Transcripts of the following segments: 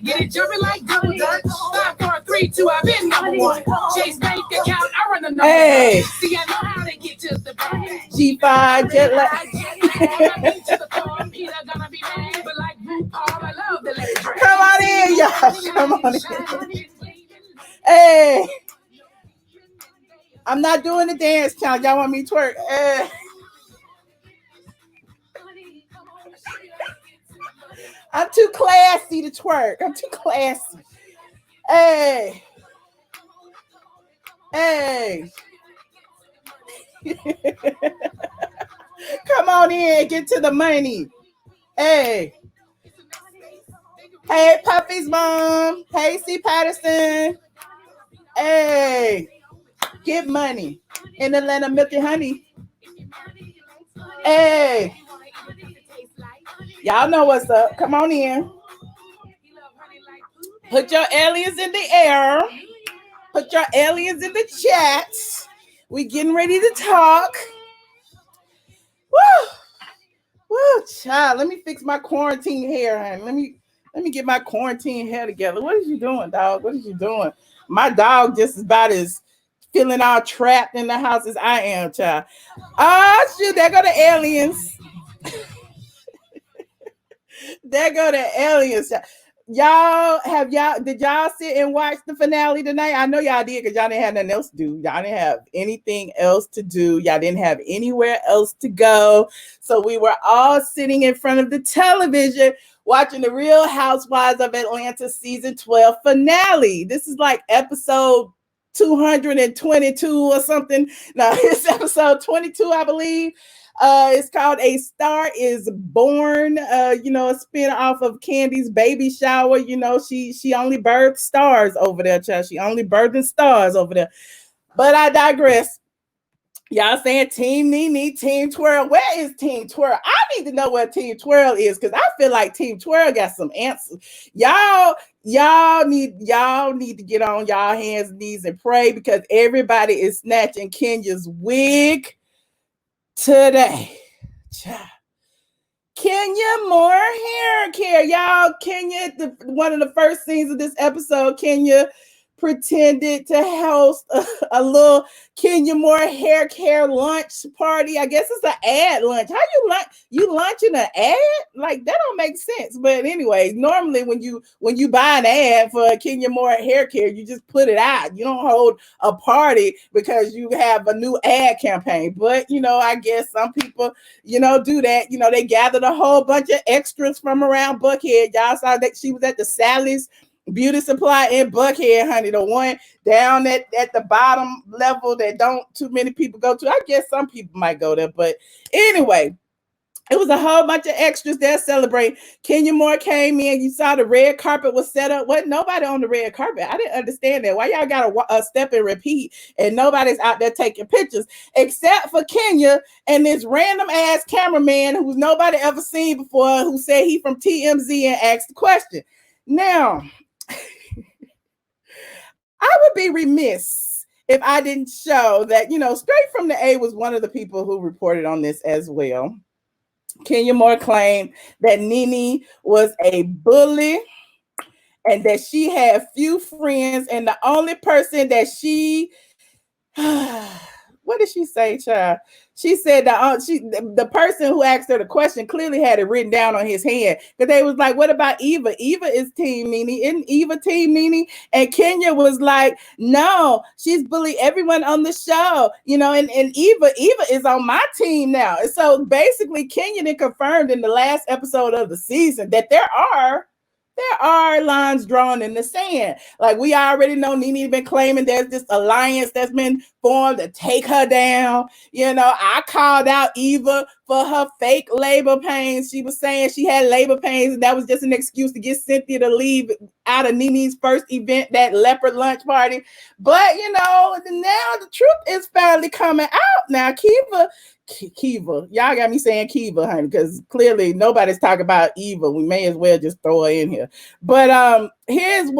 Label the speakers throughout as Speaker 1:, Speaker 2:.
Speaker 1: Get it jumping like double dutch. 5, 4, 3, 2, I've been number one. Chase bank account, I run the number. Hey. See, I know how to get to the bank. G5 jet lag. Come on in, y'all. Come on in. Hey. I'm not doing the dance challenge. Y'all want me to twerk? Hey. I'm too classy to twerk. I'm too classy. Hey. Hey. Come on in. Get to the money. Hey. Hey, Puffy's mom. Hey, C. Patterson. Hey. Get money. In Atlanta, Milk and Honey. Hey. Y'all know what's up. Come on in. Put your aliens in the air. Put your aliens in the chat. We getting ready to talk. Woo! Woo, child. Let me fix my quarantine hair, honey. Let me get my quarantine hair together. What is you doing, dog? What is you doing? My dog just about as feeling all trapped in the house as I am, child. Oh, shoot. There go the aliens. There go the aliens. Did y'all sit and watch the finale tonight? I know y'all did because y'all didn't have nothing else to do. Y'all didn't have anything else to do. Y'all didn't have anywhere else to go. So we were all sitting in front of the television watching the Real Housewives of Atlanta season 12 finale. This is like episode 222 or something. No, it's episode 22, I believe. It's called A Star Is Born, a spin-off of Candy's baby shower. You know, she only birthed stars over there, child. She only birthing stars over there. But I digress. Y'all saying Team Nene, Team Twirl. Where is Team Twirl? I need to know where Team Twirl is because I feel like Team Twirl got some answers. Y'all need to get on y'all hands and knees and pray because everybody is snatching Kenya's wig today. Kenya more hair care, y'all. Kenya, one of the first scenes of this episode, Kenya pretended to host a little Kenya more hair care lunch party. I guess it's an ad lunch. How you launching an ad? Like that don't make sense. But anyway, normally when you buy an ad for Kenya more hair care, you just put it out. You don't hold a party because you have a new ad campaign. But I guess some people, do that. They gathered a whole bunch of extras from around Buckhead. Y'all saw that she was at the Sally's Beauty Supply in Buckhead, honey, the one down at the bottom level that don't too many people go to. I guess some people might go there, but anyway, it was a whole bunch of extras there celebrating. Kenya Moore came in. You saw the red carpet was set up. Wasn't nobody on the red carpet. I didn't understand that. Why y'all got a step and repeat and nobody's out there taking pictures except for Kenya and this random ass cameraman who's nobody ever seen before who said he from TMZ and asked the question. Now, I would be remiss if I didn't show that, Straight from the A was one of the people who reported on this as well. Kenya Moore claimed that Nene was a bully and that she had few friends, and the only person that she what did she say, child? She said the person who asked her the question clearly had it written down on his hand because they was like, what about Eva? Eva is Team Nene. Isn't Eva Team Nene? And Kenya was like, no, she's bullied everyone on the show, and Eva is on my team now. And so basically Kenya then confirmed in the last episode of the season that there are lines drawn in the sand. Like we already know Nene been claiming there's this alliance that's been formed to take her down. I called out Eva for her fake labor pains. She was saying she had labor pains and that was just an excuse to get Cynthia to leave out of Nene's first event, that leopard lunch party. But, now the truth is finally coming out. Now, Kiva, y'all got me saying Kiva, honey, because clearly nobody's talking about Eva. We may as well just throw her in here. But here is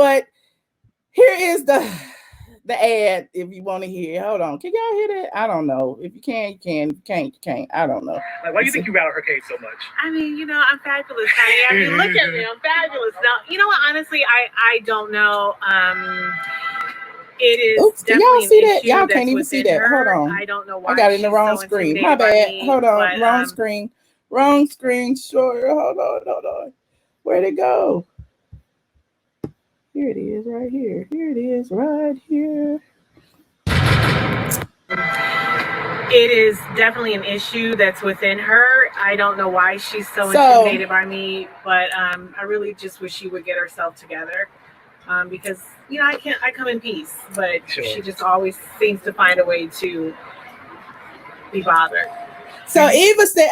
Speaker 1: the ad if you want to hear. Hold on. Can y'all hear that? I don't know. If you can, you can. If you can't, you can't. I don't know.
Speaker 2: Like, why do you think you rattle her cage so much?
Speaker 3: I mean, I'm fabulous, honey. I mean, look at me. I'm fabulous. Now, you know what? Honestly, I don't know. It is definitely
Speaker 1: y'all see
Speaker 3: an
Speaker 1: that?
Speaker 3: issue
Speaker 1: Y'all
Speaker 3: that's
Speaker 1: can't even see that.
Speaker 3: her.
Speaker 1: Hold on.
Speaker 3: I don't know why
Speaker 1: I got it in the
Speaker 3: she's
Speaker 1: wrong
Speaker 3: so
Speaker 1: screen. My
Speaker 3: intimidated by
Speaker 1: bad.
Speaker 3: me,
Speaker 1: Hold on.
Speaker 3: but,
Speaker 1: Wrong screen. Wrong screen. Sure. Hold on. Where'd it go? Here it is, right here. Here it is, right here.
Speaker 3: It is definitely an issue that's within her. I don't know why she's so intimidated by me, but I really just wish she would get herself together. Because I come in peace, but she just always seems to find a way to be bothered.
Speaker 1: So Eva said,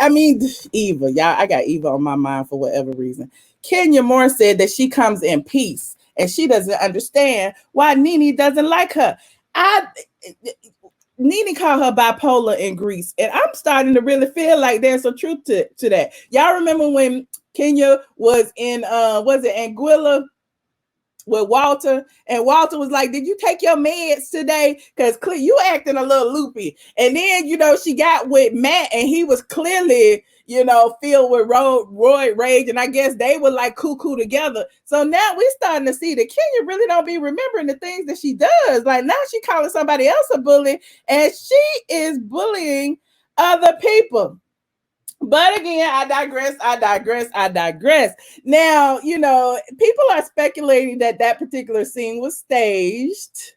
Speaker 1: Eva, y'all, I got Eva on my mind for whatever reason. Kenya Moore said that she comes in peace and she doesn't understand why Nene doesn't like her. Nene called her bipolar in Greece, and I'm starting to really feel like there's some truth to that. Y'all remember when Kenya was in was it Anguilla with Walter, and Walter was like, did you take your meds today? Because you acting a little loopy. And then she got with Matt, and he was clearly filled with roid rage, and I guess they were like cuckoo together. So now we're starting to see that Kenya really don't be remembering the things that she does. Like now she calling somebody else a bully, and she is bullying other people. But again, I digress. Now, people are speculating that particular scene was staged.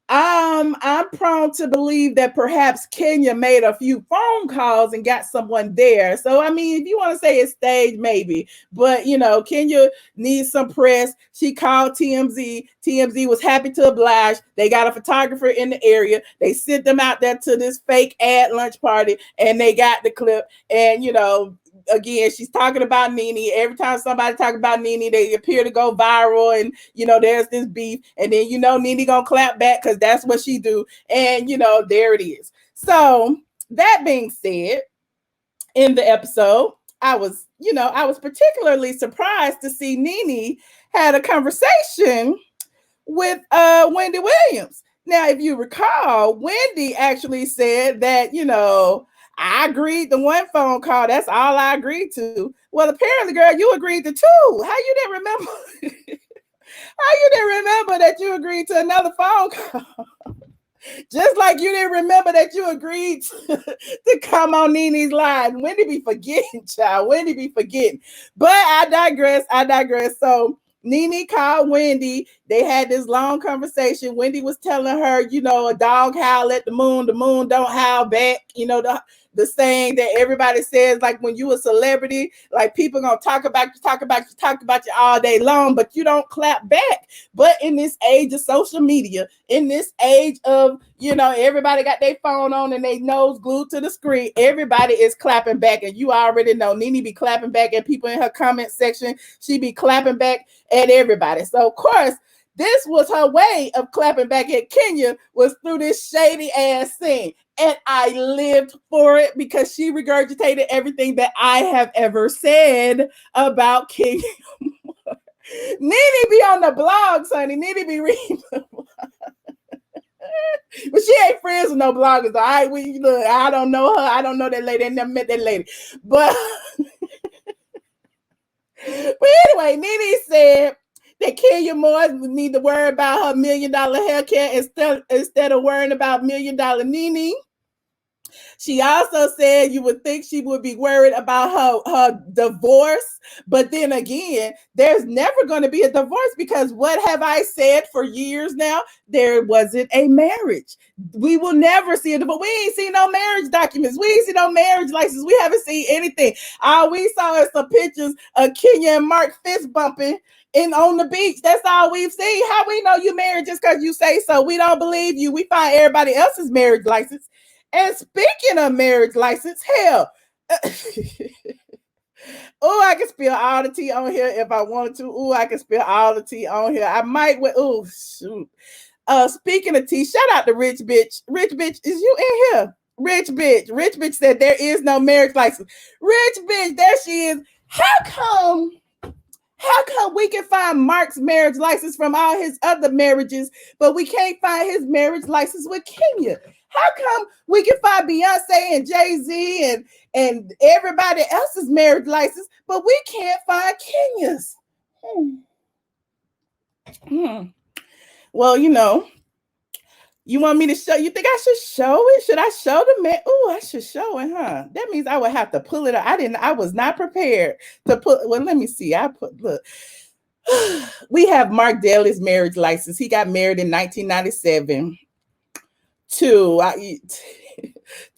Speaker 1: I'm prone to believe that perhaps Kenya made a few phone calls and got someone there. So, if you want to say it's staged, maybe. But, Kenya needs some press. She called TMZ. TMZ was happy to oblige. They got a photographer in the area. They sent them out there to this fake ad lunch party, and they got the clip. And, again, she's talking about Nene. Every time somebody talk about Nene, they appear to go viral, and there's this beef, and then Nene gonna clap back because that's what she do, and there it is. So that being said, in the episode, I was particularly surprised to see Nene had a conversation with Wendy Williams. Now, if you recall, Wendy actually said that I agreed to one phone call. That's all I agreed to. Well, apparently, girl, you agreed to two. How you didn't remember? How you didn't remember that you agreed to another phone call? Just like you didn't remember that you agreed to come on Nene's line. Wendy be forgetting, child. Wendy be forgetting. But I digress. So Nene called Wendy. They had this long conversation. Wendy was telling her, a dog howl at the moon don't howl back. The saying that everybody says, like when you a celebrity, like people gonna talk about you all day long, but you don't clap back. But in this age of social media, in this age of, everybody got their phone on and they nose glued to the screen, everybody is clapping back. And you already know Nene be clapping back at people in her comment section. She be clapping back at everybody. So of course, this was her way of clapping back at Kenya, was through this shady ass scene. And I lived for it because she regurgitated everything that I have ever said about Kenya. Nene be on the blogs, honey. Nene be reading the blogs. But she ain't friends with no bloggers. All right, look, I don't know her. I don't know that lady. I never met that lady. But anyway, Nene said that Kenya Moore need to worry about her $1 million haircut instead of worrying about $1 million Nene. She also said you would think she would be worried about her divorce. But then again, there's never going to be a divorce because what have I said for years now? There wasn't a marriage. We will never see a divorce. We ain't seen no marriage documents. We ain't seen no marriage license. We haven't seen anything. All we saw is some pictures of Kenya and Mark fist bumping on the beach. That's all we've seen. How we know you married just because you say so? We don't believe you. We find everybody else's marriage license. And speaking of marriage license, hell, I can spill all the tea on here if I wanted to. I can spill all the tea on here. I might. Shoot. Speaking of tea, shout out to Rich Bitch. Rich Bitch, is you in here? Rich Bitch said there is no marriage license. Rich Bitch, there she is. How come How come we can find Mark's marriage license from all his other marriages, but we can't find his marriage license with Kenya? How come we can find Beyonce and Jay-Z and everybody else's marriage license, but we can't find Kenya's? Well, you want me to show? You think I should show it? Should I show the man? Oh, I should show it, huh? That means I would have to pull it up. I was not prepared to put. Well, let me see. Look. We have Mark Daly's marriage license. He got married in 1997 to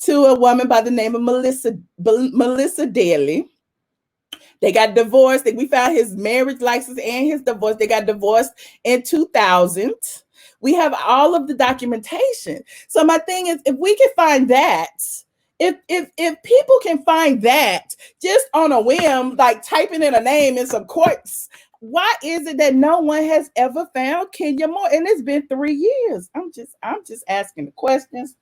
Speaker 1: a woman by the name of Melissa Daly. They got divorced. We found his marriage license and his divorce. They got divorced in 2000. We have all of the documentation. So my thing is, if we can find that, if people can find that just on a whim, like typing in a name in some courts, why is it that no one has ever found Kenya Moore? And it's been 3 years. I'm just asking the questions.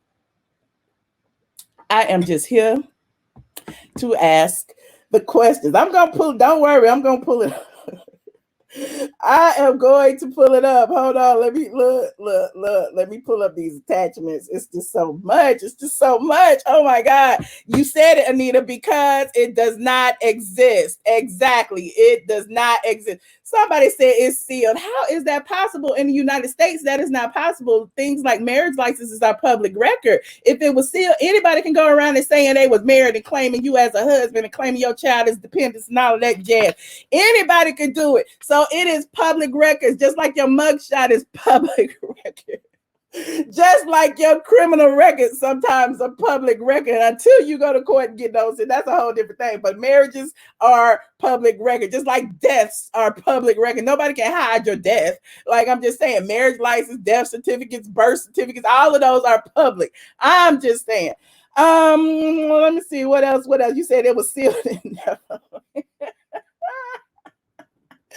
Speaker 1: I am just here to ask the questions. Don't worry, I'm gonna pull it up. I am going to pull it up. Hold on. Let me look. Let me pull up these attachments. It's just so much. Oh my God. You said it, Anita, because it does not exist. Exactly. It does not exist. Somebody said it's sealed. How is that possible in the United States? That is not possible. Things like marriage licenses are public record. If it was sealed, anybody can go around and saying they was married and claiming you as a husband and claiming your child is dependents and all of that jazz. Anybody could do it. So it is public records, just like your mugshot is public record. Just like your criminal records sometimes are public record until you go to court and get those. And that's a whole different thing. But marriages are public record, just like deaths are public record. Nobody can hide your death. Like I'm just saying, marriage license, death certificates, birth certificates, all of those are public. I'm just saying. Let me see what else. You said it was sealed in there.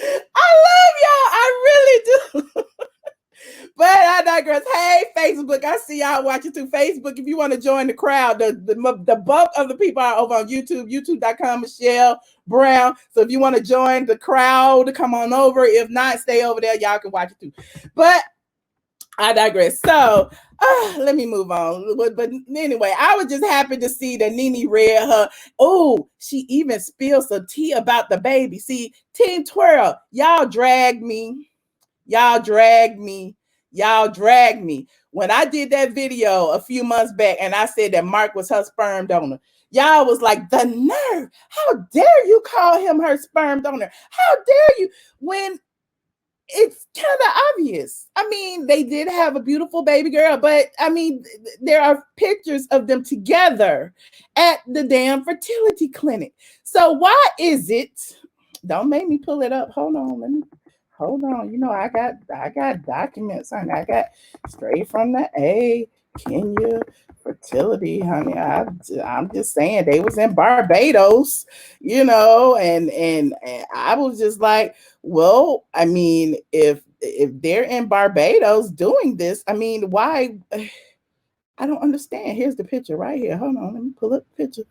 Speaker 1: I love y'all. I really do. But I digress. Hey, Facebook. I see y'all watching through Facebook. If you want to join the crowd, the bulk of the people are over on YouTube, youtube.com, Michelle Brown. So if you want to join the crowd, come on over. If not, stay over there. Y'all can watch it too. But I digress. So let me move on. But anyway, I was just happy to see that Nene read her. Oh, she even spilled some tea about the baby. See, Team Twirl, y'all dragged me. When I did that video a few months back and I said that Mark was her sperm donor, y'all was like, the nerve. How dare you call him her sperm donor? How dare you? When it's kind of obvious. I mean, they did have a beautiful baby girl, but I mean, there are pictures of them together at the damn fertility clinic. So why is it? Don't make me pull it up. Hold on. I got documents, honey. I got straight from the Kenya fertility, honey. I'm just saying they was in Barbados, and I was just like, well, I mean, if they're in Barbados doing this, I mean, why? I don't understand. Here's the picture right here. Hold on, let me pull up the picture.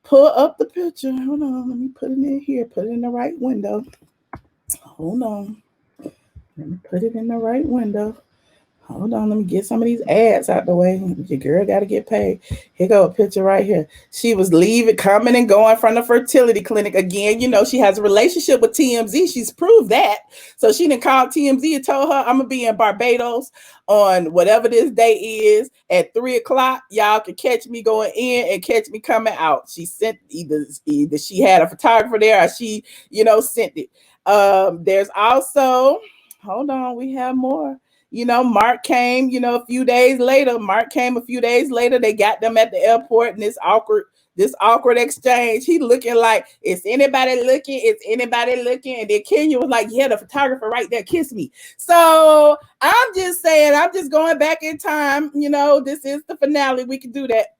Speaker 1: Hold on, let me put it in here. Put it in the right window. Hold on. Let me put it in the right window. Hold on, let me get some of these ads out the way. Your girl got to get paid. Here go a picture right here. She was coming and going from the fertility clinic again. She has a relationship with TMZ. She's proved that. So she done called TMZ and told her, I'm going to be in Barbados on whatever this day is at 3:00. Y'all can catch me going in and catch me coming out. She sent either she had a photographer there or she, sent it. There's also, hold on, we have more. Mark came, a few days later. They got them at the airport and this awkward exchange. He looking like, is anybody looking? And then Kenya was like, yeah, the photographer right there, kiss me. So I'm just saying, I'm just going back in time. This is the finale. We can do that.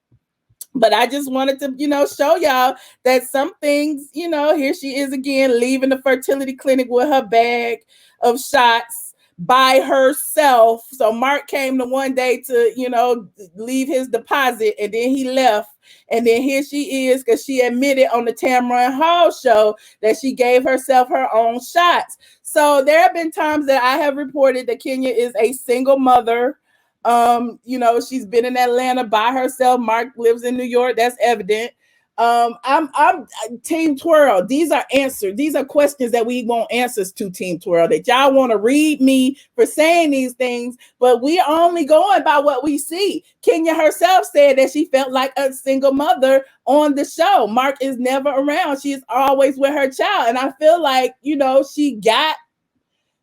Speaker 1: But I just wanted to, show y'all that some things, here she is again, leaving the fertility clinic with her bag of shots. by herself. So Mark came the one day to, leave his deposit, and then he left. And then here she is, because she admitted on the Tamron Hall show that she gave herself her own shots. So there have been times that I have reported that Kenya is a single mother. She's been in Atlanta by herself. Mark lives in New York. That's evident. I'm Team Twirl. These are answers. These are questions that we want answers to, Team Twirl, that y'all want to read me for saying these things, but we are only going by what we see. Kenya herself said that she felt like a single mother on the show. Mark is never around. She is always with her child. And I feel like, she got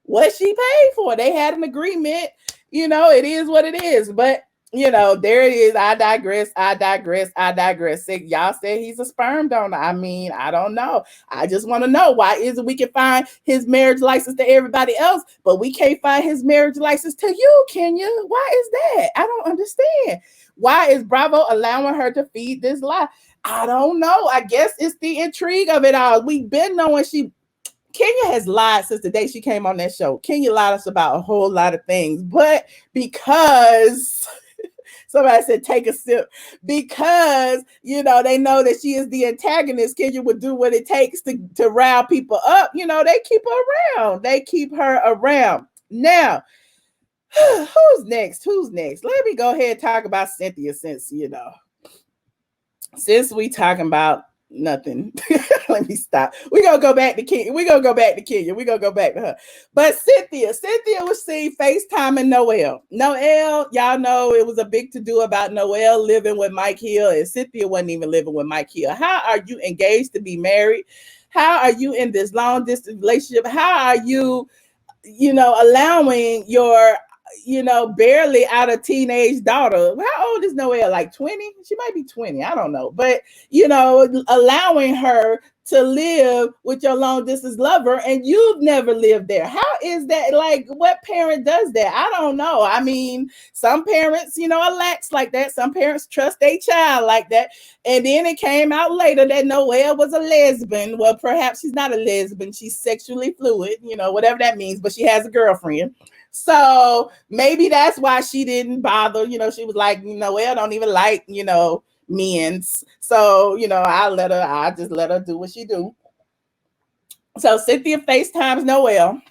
Speaker 1: what she paid for. They had an agreement. It is what it is. But there it is. I digress. Y'all said he's a sperm donor. I mean, I don't know. I just want to know, why is it we can find his marriage license to everybody else, but we can't find his marriage license to you, Kenya? Why is that? I don't understand. Why is Bravo allowing her to feed this lie? I don't know. I guess it's the intrigue of it all. We've been knowing Kenya has lied since the day she came on that show. Kenya lied us about a whole lot of things, but because somebody said, take a sip, because, they know that she is the antagonist, Kenya would do what it takes to rile people up. They keep her around. They keep her around. Now, who's next? Let me go ahead and talk about Cynthia, since we talking about nothing. Let me stop. We're gonna go back to Kenya. We're gonna go back to her. But Cynthia was seen FaceTiming Noelle. Y'all know it was a big to-do about Noelle living with Mike Hill, and Cynthia wasn't even living with Mike Hill. How are you engaged to be married? How are you in this long distance relationship? How are you, allowing your barely out of teenage daughter? How old is Noelle? Like 20? She might be 20. I don't know. But, allowing her to live with your long distance lover, and you've never lived there. How is that? Like, what parent does that? I don't know. I mean, some parents, are lax like that. Some parents trust their child like that. And then it came out later that Noelle was a lesbian. Well, perhaps she's not a lesbian. She's sexually fluid, whatever that means, but she has a girlfriend. So maybe that's why she didn't bother. She was like, Noelle don't even like, men's. So, I just let her do what she do. So Cynthia FaceTimes Noelle,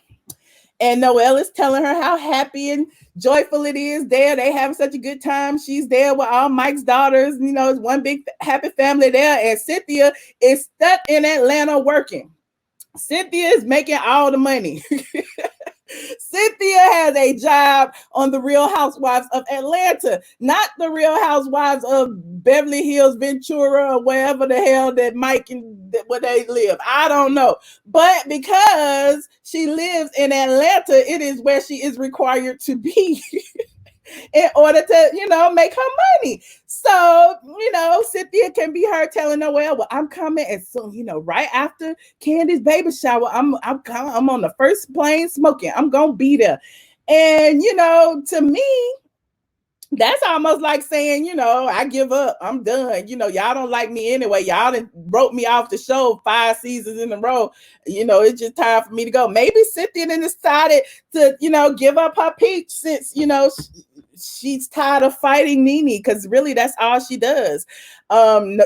Speaker 1: and Noelle is telling her how happy and joyful it is there. They having such a good time. She's there with all Mike's daughters. It's one big happy family there. And Cynthia is stuck in Atlanta working. Cynthia is making all the money. Cynthia has a job on the Real Housewives of Atlanta, not the Real Housewives of Beverly Hills, Ventura, or wherever the hell that Mike and where they live. I don't know. But because she lives in Atlanta, it is where she is required to be in order to, make her money. So, Cynthia can be her telling Noelle, well, I'm coming as soon, right after Candy's baby shower. I'm on the first plane smoking. I'm going to be there. And, to me, that's almost like saying, I give up. I'm done. Y'all don't like me anyway. Y'all done wrote me off the show 5 seasons in a row. It's just time for me to go. Maybe Cynthia then decided to, give up her peach since, she's tired of fighting Nene, because really that's all she does.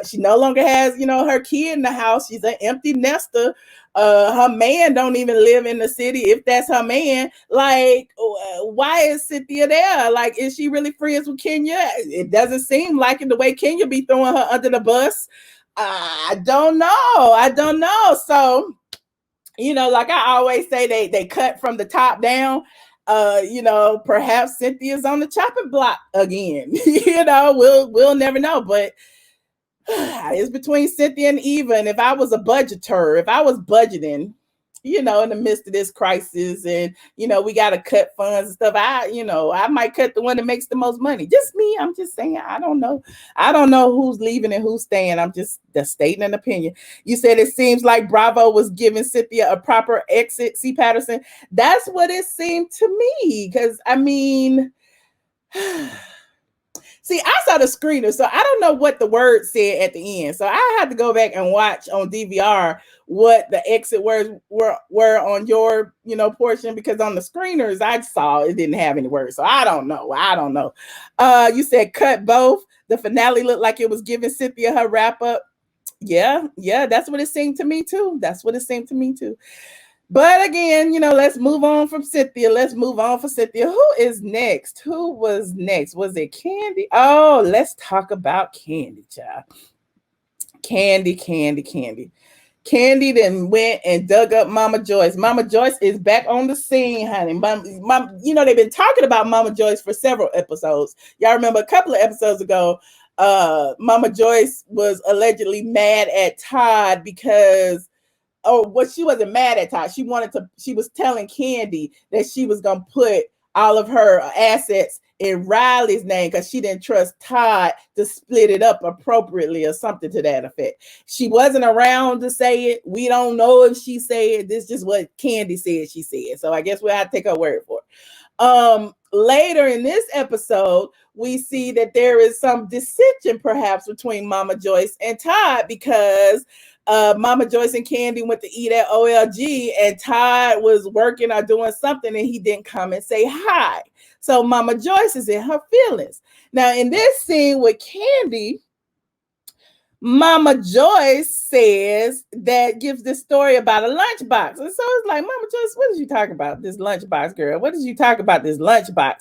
Speaker 1: She no longer has, her kid in the house. She's an empty nester. Her man don't even live in the city, if that's her man. Like, why is Cynthia there? Like, is she really friends with Kenya? It doesn't seem like it, the way Kenya be throwing her under the bus. I don't know. So, like I always say, they cut from the top down. Perhaps Cynthia's on the chopping block again. We'll never know. But it's between Cynthia and Eva. And if I was a budgeter, if I was budgeting, in the midst of this crisis, and we got to cut funds and stuff, I might cut the one that makes the most money. Just me. I'm just saying, I don't know who's leaving and who's staying. I'm just stating an opinion. You said it seems like Bravo was giving Cynthia a proper exit. C. Patterson. That's what it seemed to me. Because I mean, see, I saw the screener, so I don't know what the word said at the end. So I had to go back and watch on DVR what the exit words were on your, portion, because on the screeners I saw it didn't have any words. So I don't know. You said cut both. The finale looked like it was giving Cynthia her wrap up. Yeah, that's what it seemed to me too. But again, let's move on from Cynthia. Who is next? Who was next? Was it Kandi? Oh, let's talk about Kandi, child. Kandi. Kandi then went and dug up Mama Joyce. Mama Joyce is back on the scene, honey. They've been talking about Mama Joyce for several episodes. Y'all remember a couple of episodes ago, Mama Joyce was allegedly mad at Todd because she wasn't mad at Todd. She was telling Kandi that she was gonna put all of her assets in Riley's name because she didn't trust Todd to split it up appropriately or something to that effect. She wasn't around to say it. We don't know if she said it. This is just what Kandi said she said. So I guess we'll have to take her word for it. Later in this episode, we see that there is some dissension perhaps between Mama Joyce and Todd because Mama Joyce and Kandi went to eat at OLG and Todd was working or doing something and he didn't come and say hi. So Mama Joyce is in her feelings. Now in this scene with Kandi, Mama Joyce gives this story about a lunchbox. And so it's like, Mama Joyce, what did you talk about this lunchbox, girl? What did you talk about this lunchbox?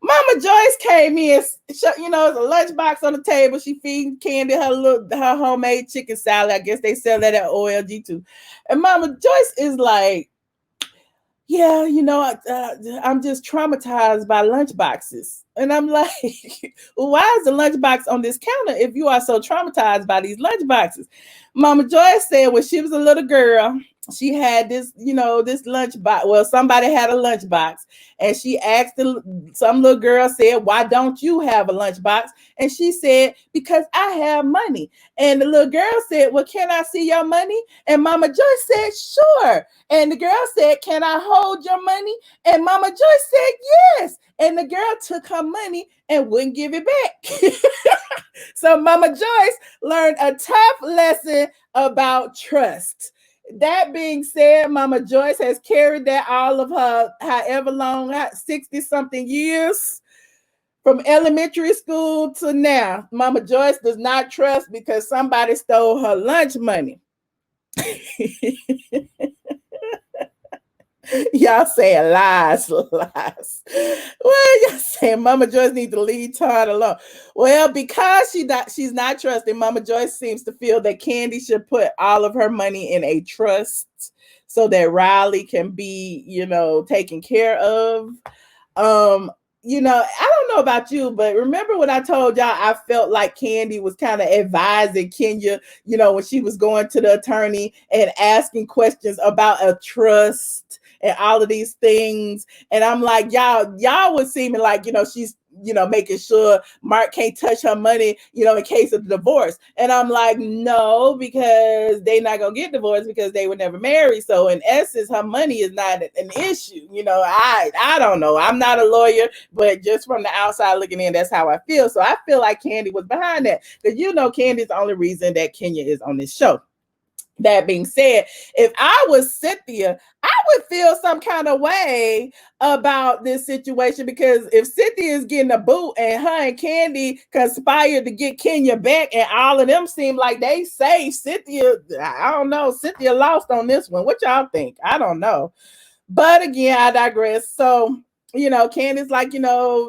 Speaker 1: Mama Joyce came in, it's a lunchbox on the table. She feeding Kandi her homemade chicken salad. I guess they sell that at OLG too. And Mama Joyce is like, yeah, I'm just traumatized by lunchboxes. And I'm like, well, why is the lunchbox on this counter if you are so traumatized by these lunchboxes? Mama Joyce said when she was a little girl, she had this, this lunchbox. Well, somebody had a lunchbox and she asked some little girl said, why don't you have a lunchbox? And she said, because I have money. And the little girl said, well, can I see your money? And Mama Joyce said, sure. And the girl said, can I hold your money? And Mama Joyce said, yes. And the girl took her money and wouldn't give it back. So Mama Joyce learned a tough lesson about trust. That being said, Mama Joyce has carried that all of her, however long, 60 something years from elementary school to now. Mama Joyce does not trust because somebody stole her lunch money. Y'all saying lies. Well, y'all saying Mama Joyce needs to leave Todd alone. Well, because she's not trusting, Mama Joyce seems to feel that Kandi should put all of her money in a trust so that Riley can be, taken care of. I don't know about you, but remember when I told y'all I felt like Kandi was kind of advising Kenya, when she was going to the attorney and asking questions about a trust and all of these things. And I'm like, y'all was seeming like, she's, making sure Mark can't touch her money, in case of the divorce. And I'm like, no, because they're not going to get divorced because they were never married. So in essence, her money is not an issue. I don't know. I'm not a lawyer, but just from the outside looking in, that's how I feel. So I feel like Kandi was behind that because, Kandi's the only reason that Kenya is on this show. That being said, if I was Cynthia, I would feel some kind of way about this situation because if Cynthia is getting a boot and her and Kandi conspired to get Kenya back and all of them seem like they say Cynthia, I don't know, Cynthia lost on this one. What y'all think? I don't know. But again, I digress. So, Candi's like,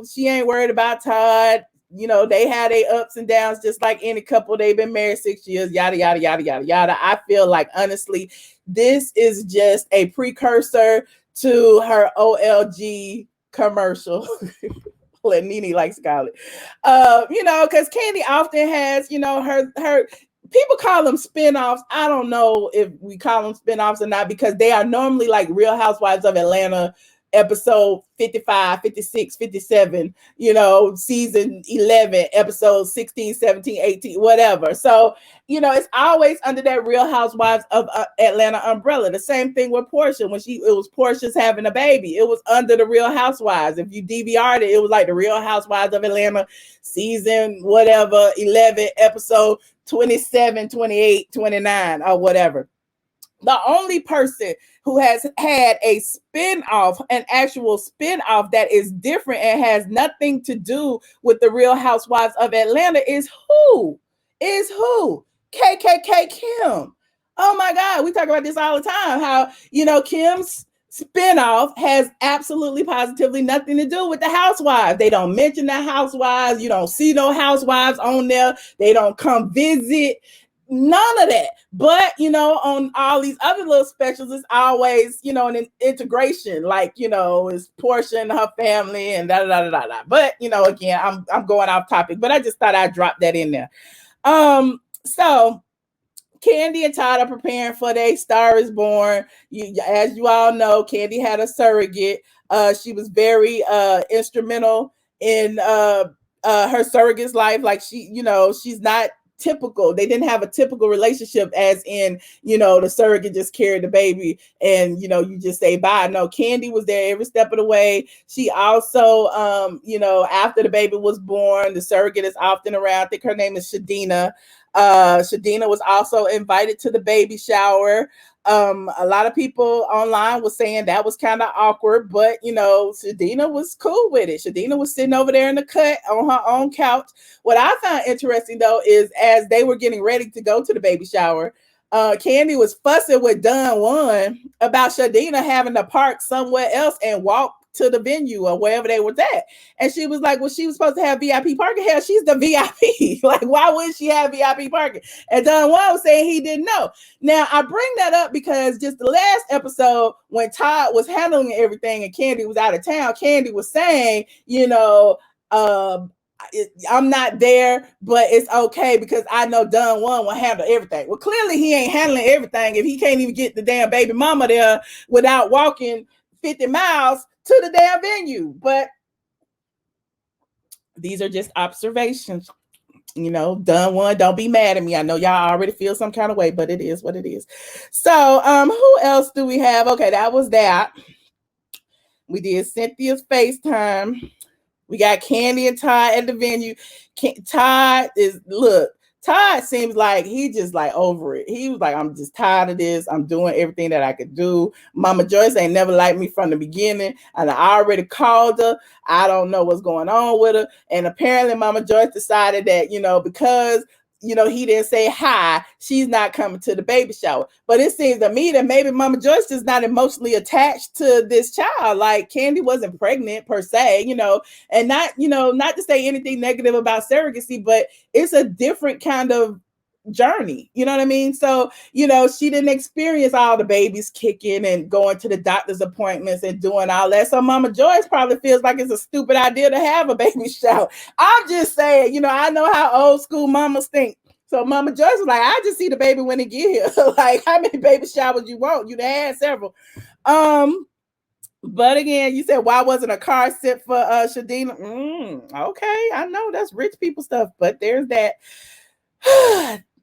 Speaker 1: she ain't worried about Todd. They had their ups and downs just like any couple. They've been married 6 years, yada, yada, yada, yada, yada. I feel like, honestly, this is just a precursor to her OLG commercial. What Nene likes to call it. Because Kandi often has, her people call them spinoffs. I don't know if we call them spinoffs or not because they are normally like Real Housewives of Atlanta episode 55, 56, 57, season 11, episode 16, 17, 18, whatever. So, it's always under that Real Housewives of Atlanta umbrella. The same thing with Porsha. When it was Portia's having a baby, it was under the Real Housewives. If you DVR'd it, it was like the Real Housewives of Atlanta season, whatever, 11, episode 27, 28, 29, or whatever. The only person who has had a spin-off, an actual spin-off that is different and has nothing to do with the Real Housewives of Atlanta is who? KKK Kim. Oh my God, we talk about this all the time. How, Kim's spinoff has absolutely positively nothing to do with the housewives. They don't mention the housewives. You don't see no housewives on there. They don't come visit. None of that. But, on all these other little specials, it's always, an integration. Like, it's Porsha and her family and da da da da da. But, again, I'm going off topic, but I just thought I'd drop that in there. So Kandi and Todd are preparing for their Star is Born. As you all know, Kandi had a surrogate. She was very instrumental in her surrogate's life. Like she's not typical. They didn't have a typical relationship as in, the surrogate just carried the baby and, you just say bye. No, Kandi was there every step of the way. She also, after the baby was born, the surrogate is often around. I think her name is Shadina. Shadina was also invited to the baby shower. A lot of people online was saying that was kind of awkward, but Shadina was cool with it. Shadina was sitting over there in the cut on her own couch. What I found interesting though is as they were getting ready to go to the baby shower, Kandi was fussing with Don Juan about Shadina having to park somewhere else and walk to the venue or wherever they were at. And she was like, well, she was supposed to have VIP parking. Hell, she's the VIP. Like, why wouldn't she have VIP parking? And Don Juan was saying he didn't know. Now, I bring that up because just the last episode when Todd was handling everything and Kandi was out of town, Kandi was saying, I'm not there, but it's okay because I know Don Juan will handle everything. Well, clearly he ain't handling everything if he can't even get the damn baby mama there without walking 50 miles to the damn venue. But these are just observations. Don Juan, don't be mad at me. I know y'all already feel some kind of way, but it is what it is. So, who else do we have? Okay, that was that. We did Cynthia's FaceTime. We got Kandi and Todd at the venue. Todd seems like he just like over it. He was like, I'm just tired of this. I'm doing everything that I could do. Mama Joyce ain't never liked me from the beginning. And I already called her. I don't know what's going on with her. And apparently Mama Joyce decided that, because he didn't say hi, she's not coming to the baby shower. But it seems to me that maybe Mama Joyce is not emotionally attached to this child. Like Kandi wasn't pregnant per se, and not to say anything negative about surrogacy, but it's a different kind of journey. You know what I mean? So, she didn't experience all the babies kicking and going to the doctor's appointments and doing all that. So Mama Joyce probably feels like it's a stupid idea to have a baby shower. I'm just saying, I know how old school mamas think. So Mama Joyce was like, I just see the baby when it get here. Like, how many baby showers you want? You had several. But again, you said, why wasn't a car sit for Shadina? Okay, I know that's rich people stuff, but there's that.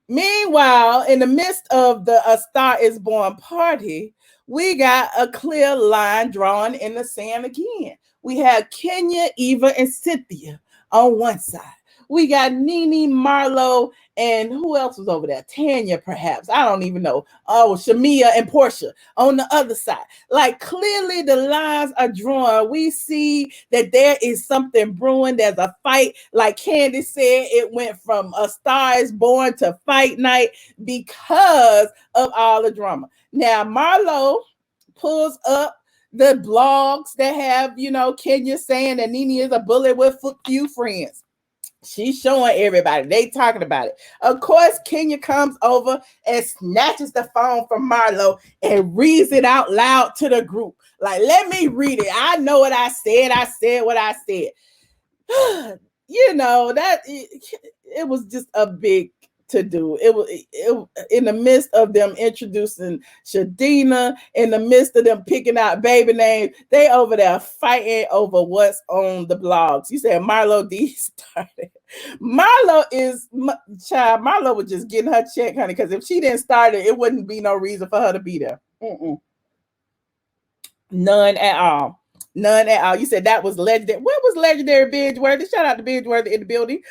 Speaker 1: Meanwhile, in the midst of the A Star is Born party, we got a clear line drawn in the sand again. We have Kenya, Eva, and Cynthia on one side. We got Nene, Marlo, and who else was over there? Tanya, perhaps. I don't even know. Oh, Shamia and Porsha on the other side. Like, clearly the lines are drawn. We see that there is something brewing. There's a fight. Like Kandi said, it went from A Star is Born to fight night because of all the drama. Now, Marlo pulls up the blogs that have, Kenya saying that Nene is a bully with few friends. She's showing everybody. They talking about it. Of course, Kenya comes over and snatches the phone from Marlo and reads it out loud to the group. Like, let me read it. I know what I said. I said what I said. That it was just a big to do. It was in the midst of them introducing Shadina, in the midst of them picking out baby names, they over there fighting over what's on the blogs. You said Marlo D started. Marlo was just getting her check, honey, because if she didn't start it, it wouldn't be no reason for her to be there. None at all. None at all. You said that was legendary. What was legendary Binge-worthy? Shout out to Binge-worthy in the building.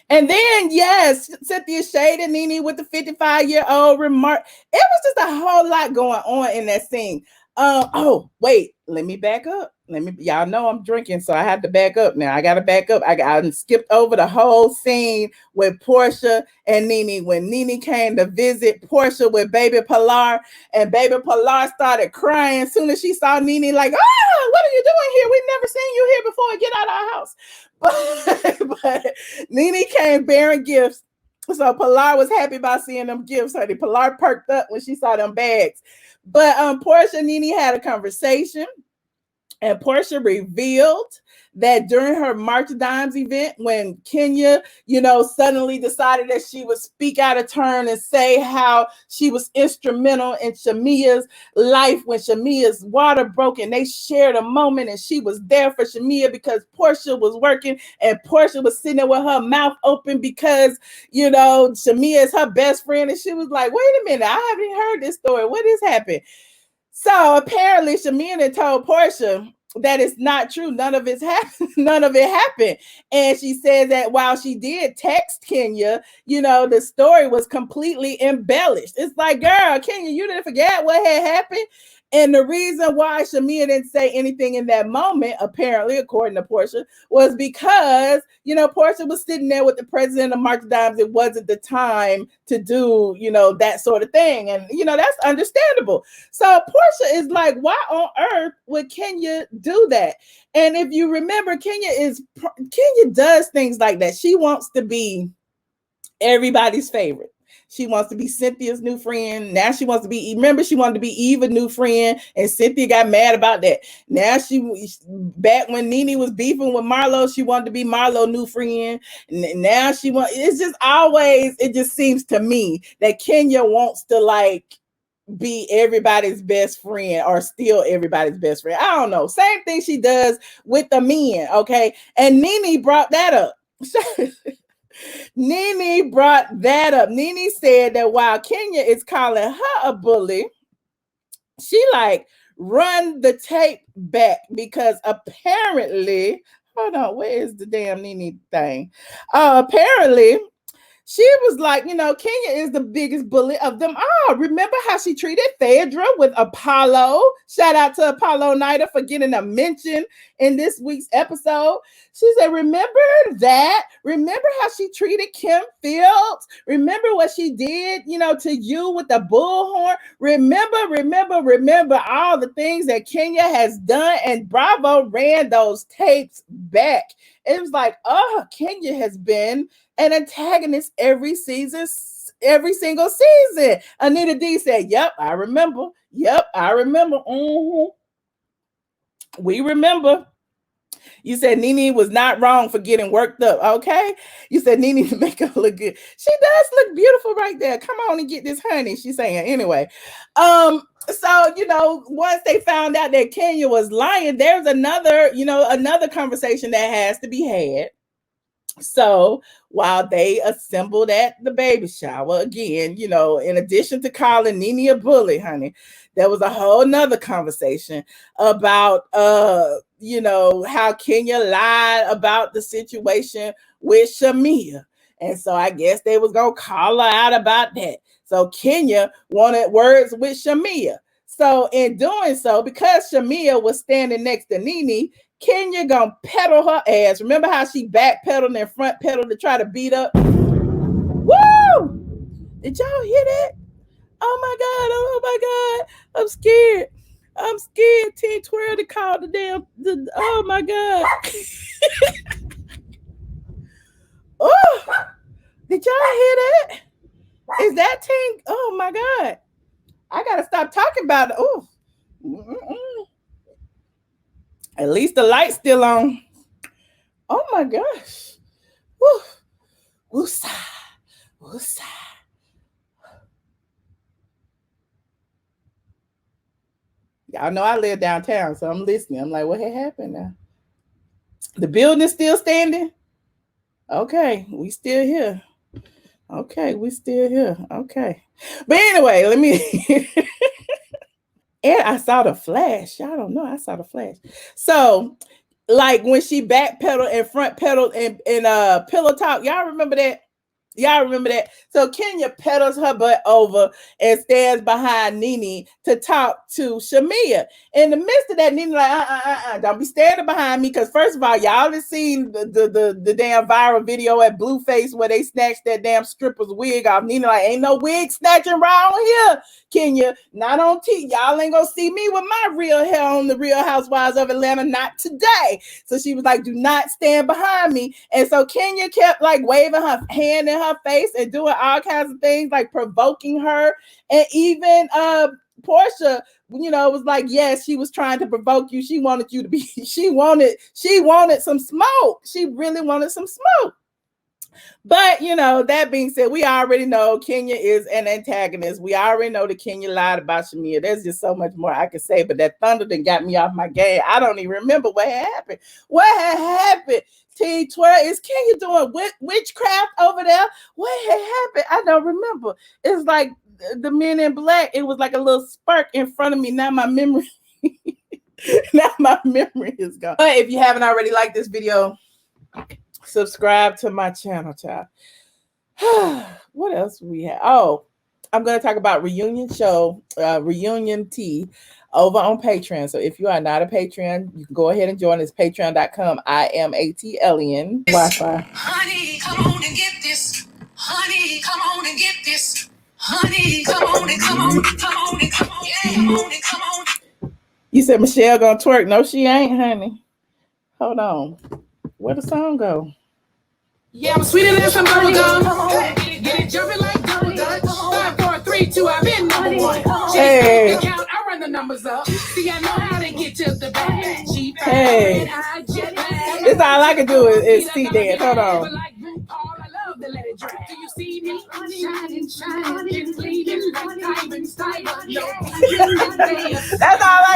Speaker 1: And then, yes, Cynthia shaded Nene with the 55-year-old remark. It was just a whole lot going on in that scene. Oh, wait, let me back up. Y'all know I'm drinking, so I have to back up now. I got to back up. I skipped over the whole scene with Porsha and Nene when Nene came to visit Porsha with baby Pilar, and baby Pilar started crying as soon as she saw Nene, like, what are you doing here? We've never seen you here before. Get out of our house. But Nene came bearing gifts. So Pilar was happy about seeing them gifts, honey. Pilar perked up when she saw them bags. But Porsha and Nene had a conversation, and Porsha revealed that during her March Dimes event, when Kenya, suddenly decided that she would speak out of turn and say how she was instrumental in Shamia's life when Shamia's water broke, and they shared a moment, and she was there for Shamia because Porsha was working, and Porsha was sitting there with her mouth open because, Shamia is her best friend, and she was like, wait a minute, I haven't heard this story. What has happened? So apparently Shamia had told Porsha that it's not true. None of it happened. And she said that while she did text Kenya, the story was completely embellished. It's like, girl, Kenya, you didn't forget what had happened. And the reason why Shamia didn't say anything in that moment, apparently, according to Porsha, was because, Porsha was sitting there with the president of March Dimes. It wasn't the time to do, that sort of thing. And, that's understandable. So Porsha is like, why on earth would Kenya do that? And if you remember, Kenya does things like that. She wants to be everybody's favorite. She wants to be Cynthia's new friend. Now she wants to be, remember, she wanted to be Eva's new friend, and Cynthia got mad about that. Now back when Nene was beefing with Marlo, she wanted to be Marlo's new friend. Now it's just always, it just seems to me that Kenya wants to be everybody's best friend or still everybody's best friend. I don't know. Same thing she does with the men, okay? And Nene brought that up. Nene brought that up. Nene said that while Kenya is calling her a bully, she run the tape back because apparently, hold on, where is the damn Nene thing? Apparently, she was like, Kenya is the biggest bully of them all. Remember how she treated Phaedra with Apollo? Shout out to Apollo Nida for getting a mention in this week's episode. She said, remember that? Remember how she treated Kim Fields? Remember what she did, to you with the bullhorn? Remember all the things that Kenya has done, and Bravo ran those tapes back. It was like, Kenya has been an antagonist every single season. Anita D said, yep, I remember. Mm-hmm. We remember. You said Nene was not wrong for getting worked up, okay? You said Nene to make her look good. She does look beautiful right there. Come on and get this honey, she's saying. Anyway, so, once they found out that Kenya was lying, there's another conversation that has to be had. So while they assembled at the baby shower, again, in addition to calling Nene a bully, honey, there was a whole nother conversation about, how Kenya lied about the situation with Shamia. And so I guess they was going to call her out about that. So Kenya wanted words with Shamia. So in doing so, because Shamia was standing next to Nene, Kenya gonna pedal her ass. Remember how she backpedaled and front pedaled to try to beat up? Woo! Did y'all hear that? Oh my God. I'm scared. Team Twirl to call oh my God. Oh, did y'all hear that? Is that Team? Oh my God. I gotta stop talking about it. Oh. At least the light's still on. Oh my gosh. Woo. Woosah. Woosah. Y'all know I live downtown, so I'm listening. I'm like, what had happened now? The building's still standing? Okay, we still here. Okay. But anyway, let me... And I saw the flash. Y'all don't know I saw the flash. So like when she backpedaled and front pedaled in Pillow Talk. Y'all remember that? Y'all remember that? So Kenya pedals her butt over and stands behind Nene to talk to Shamia. In the midst of that, Nene like, don't be standing behind me, because first of all, y'all have seen the damn viral video at Blueface where they snatched that damn stripper's wig off. Nene like, ain't no wig snatching around here, Kenya. Not on T. Y'all ain't gonna see me with my real hair on the Real Housewives of Atlanta, not today. So she was like, do not stand behind me. And so Kenya kept like waving her hand in her face and doing all kinds of things, like provoking her. And even Porsha, was like, yes, she was trying to provoke you. She wanted you to be, she wanted some smoke. She really wanted some smoke. But, that being said, we already know Kenya is an antagonist. We already know that Kenya lied about Shamia. There's just so much more I could say, but that thunder done got me off my game. I don't even remember what had happened. What had happened? T12, is Kenya doing witchcraft over there? What had happened? I don't remember. It's like the Men in Black. It was like a little spark in front of me. Now my memory, is gone. But if you haven't already liked this video, subscribe to my channel, child. What else we have? Oh, I'm going to talk about reunion tea over on Patreon. So if you are not a Patreon, you can go ahead and join us. Patreon.com. iamATLien. Wi-Fi.
Speaker 4: Honey, come on and get this. Honey, come on and get this. Honey, come on and come on, come on and come on, yeah, come on and come on.
Speaker 1: You said Michelle gonna twerk? No, she ain't, honey. Hold on. Where the song go?
Speaker 4: Yeah, I'm sweeter than some bubble gum. Get it jumping like double dutch. 5, 4, 3, 2, I've been number one.
Speaker 1: Hey.
Speaker 4: Count, I run the numbers up. See, I know how to get to the back.
Speaker 1: Hey. This all I can do is see dance. Hold on.
Speaker 4: Do you see me shining, bleeding like diamond style?
Speaker 1: That's all I